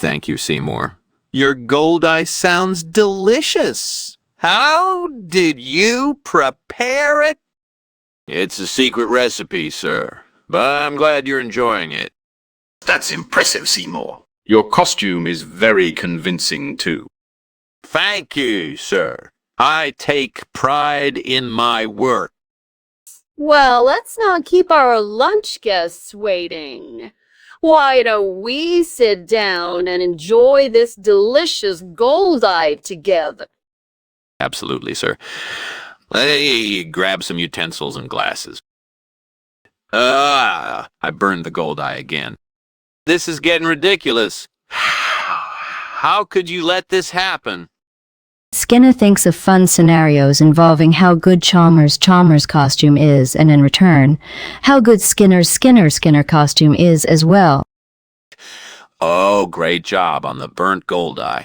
Thank you, Seymour. Your goldeye sounds delicious. How did you prepare it? It's a secret recipe, sir, but I'm glad you're enjoying it. That's impressive, Seymour. Your costume is very convincing, too. Thank you, sir. I take pride in my work. Well, let's not keep our lunch guests waiting. Why don't we sit down and enjoy this delicious goldeye together? Absolutely, sir. Hey, grab some utensils and glasses. I burned the goldeye again. This is getting ridiculous. How could you let this happen? Skinner thinks of fun scenarios involving how good Chalmers' costume is, and in return, how good Skinner's costume is as well. Oh, great job on the burnt goldeye.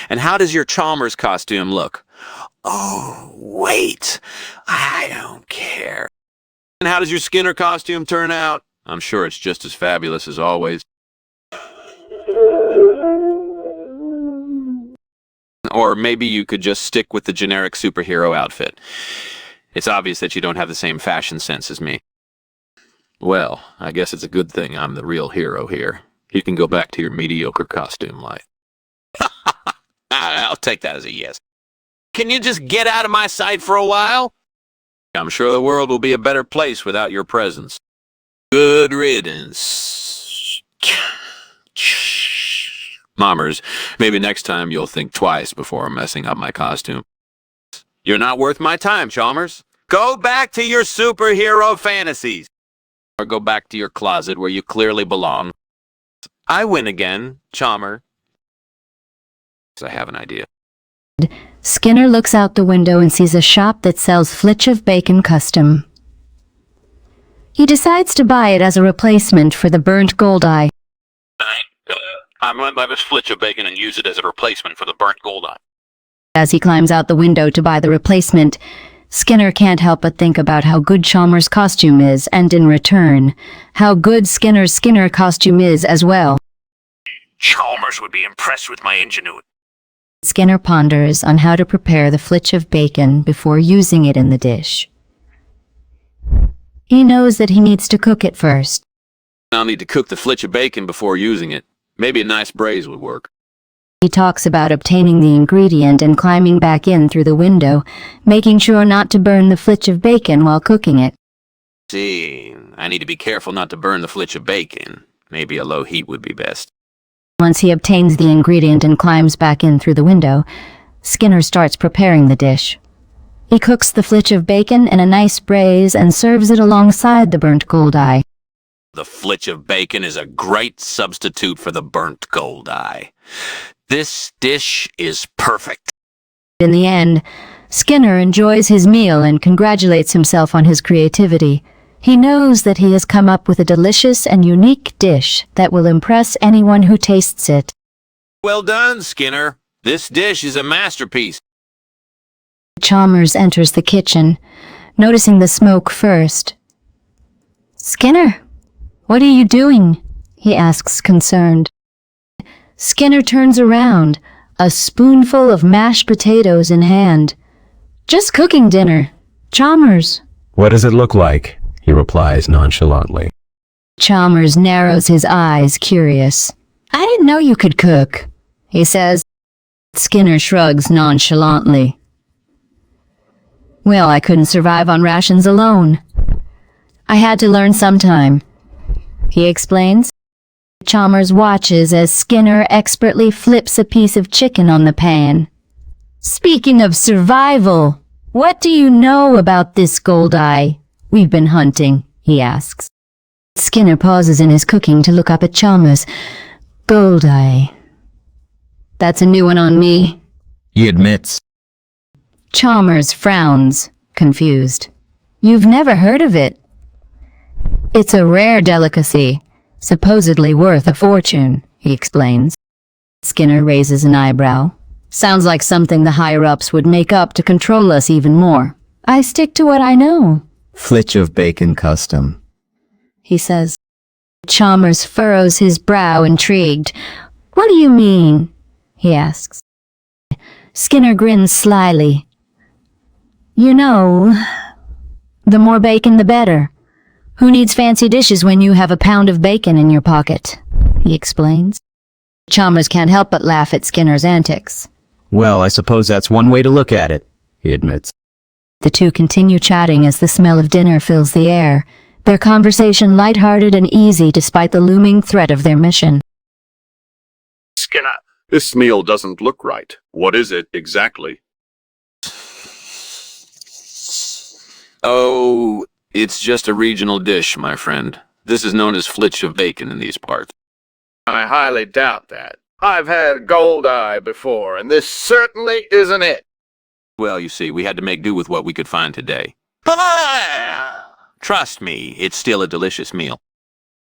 And how does your Chalmers costume look? Oh, wait, I don't care. And how does your Skinner costume turn out? I'm sure it's just as fabulous as always. Or maybe you could just stick with the generic superhero outfit. It's obvious that you don't have the same fashion sense as me. Well, I guess it's a good thing I'm the real hero here. You can go back to your mediocre costume life. I'll take that as a yes. Can you just get out of my sight for a while? I'm sure the world will be a better place without your presence. Good riddance. Mommers, maybe next time you'll think twice before messing up my costume. You're not worth my time, Chalmers. Go back to your superhero fantasies. Or go back to your closet where you clearly belong. I win again, Chalmers. I have an idea. Skinner looks out the window and sees a shop that sells flitch of bacon custom. He decides to buy it as a replacement for the burnt goldeye. I'm going to buy this flitch of bacon and use it as a replacement for the burnt goldeye. As he climbs out the window to buy the replacement, Skinner can't help but think about how good Chalmers' costume is, and in return, how good Skinner's costume is as well. Chalmers would be impressed with my ingenuity. Skinner ponders on how to prepare the flitch of bacon before using it in the dish. He knows that he needs to cook it first. I'll need to cook the flitch of bacon before using it. Maybe a nice braise would work. He talks about obtaining the ingredient and climbing back in through the window, making sure not to burn the flitch of bacon while cooking it. See, I need to be careful not to burn the flitch of bacon. Maybe a low heat would be best. Once he obtains the ingredient and climbs back in through the window, Skinner starts preparing the dish. He cooks the flitch of bacon in a nice braise and serves it alongside the burnt goldeye. The flitch of bacon is a great substitute for the burnt goldeye. This dish is perfect. In the end, Skinner enjoys his meal and congratulates himself on his creativity. He knows that he has come up with a delicious and unique dish that will impress anyone who tastes it. Well done, Skinner. This dish is a masterpiece. Chalmers enters the kitchen, noticing the smoke first. "Skinner, what are you doing?" he asks, concerned. Skinner turns around, a spoonful of mashed potatoes in hand. "Just cooking dinner. Chalmers." "What does it look like?" he replies nonchalantly. Chalmers narrows his eyes, curious. "I didn't know you could cook," he says. Skinner shrugs nonchalantly. "Well, I couldn't survive on rations alone. I had to learn sometime," he explains. Chalmers watches as Skinner expertly flips a piece of chicken on the pan. "Speaking of survival, what do you know about this goldeye we've been hunting?" he asks. Skinner pauses in his cooking to look up at Chalmers. "Goldeye. That's a new one on me," He admits. Chalmers frowns, confused. "You've never heard of it?" "It's a rare delicacy, supposedly worth a fortune," he explains. Skinner raises an eyebrow. "Sounds like something the higher-ups would make up to control us even more. I stick to what I know," "Flitch of bacon custom," he says. Chalmers furrows his brow, intrigued. What do you mean? He asks. Skinner grins slyly. You know, the more bacon the better. Who needs fancy dishes when you have a pound of bacon in your pocket? He explains. Chalmers can't help but laugh at Skinner's antics. Well, I suppose that's one way to look at it, he admits. The two continue chatting as the smell of dinner fills the air, their conversation lighthearted and easy despite the looming threat of their mission. Skinner, this meal doesn't look right. What is it exactly? Oh, it's just a regional dish, my friend. This is known as flitch of bacon in these parts. I highly doubt that. I've had goldeye before, and this certainly isn't it. Well, you see, we had to make do with what we could find today. Trust me, it's still a delicious meal.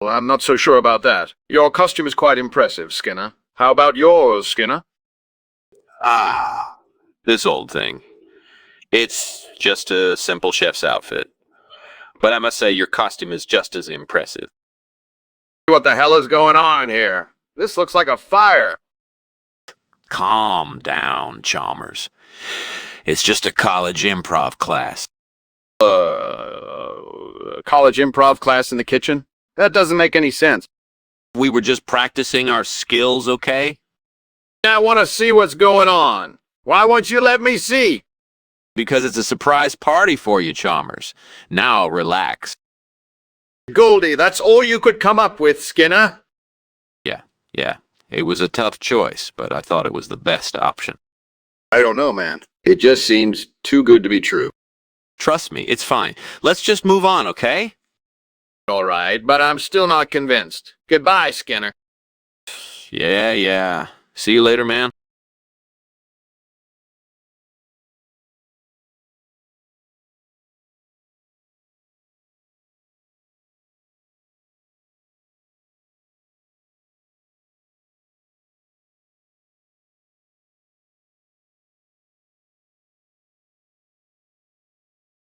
Well, I'm not so sure about that. Your costume is quite impressive, Skinner. How about yours, Skinner? Ah, this old thing. It's just a simple chef's outfit. But I must say, your costume is just as impressive. What the hell is going on here? This looks like a fire. Calm down, Chalmers. It's just a college improv class. College improv class in the kitchen? That doesn't make any sense. We were just practicing our skills, okay? I want to see what's going on. Why won't you let me see? Because it's a surprise party for you, Chalmers. Now relax. Goldie, that's all you could come up with, Skinner. Yeah. It was a tough choice, but I thought it was the best option. I don't know, man. It just seems too good to be true. Trust me, it's fine. Let's just move on, okay? All right, but I'm still not convinced. Goodbye, Skinner. Yeah. See you later, man.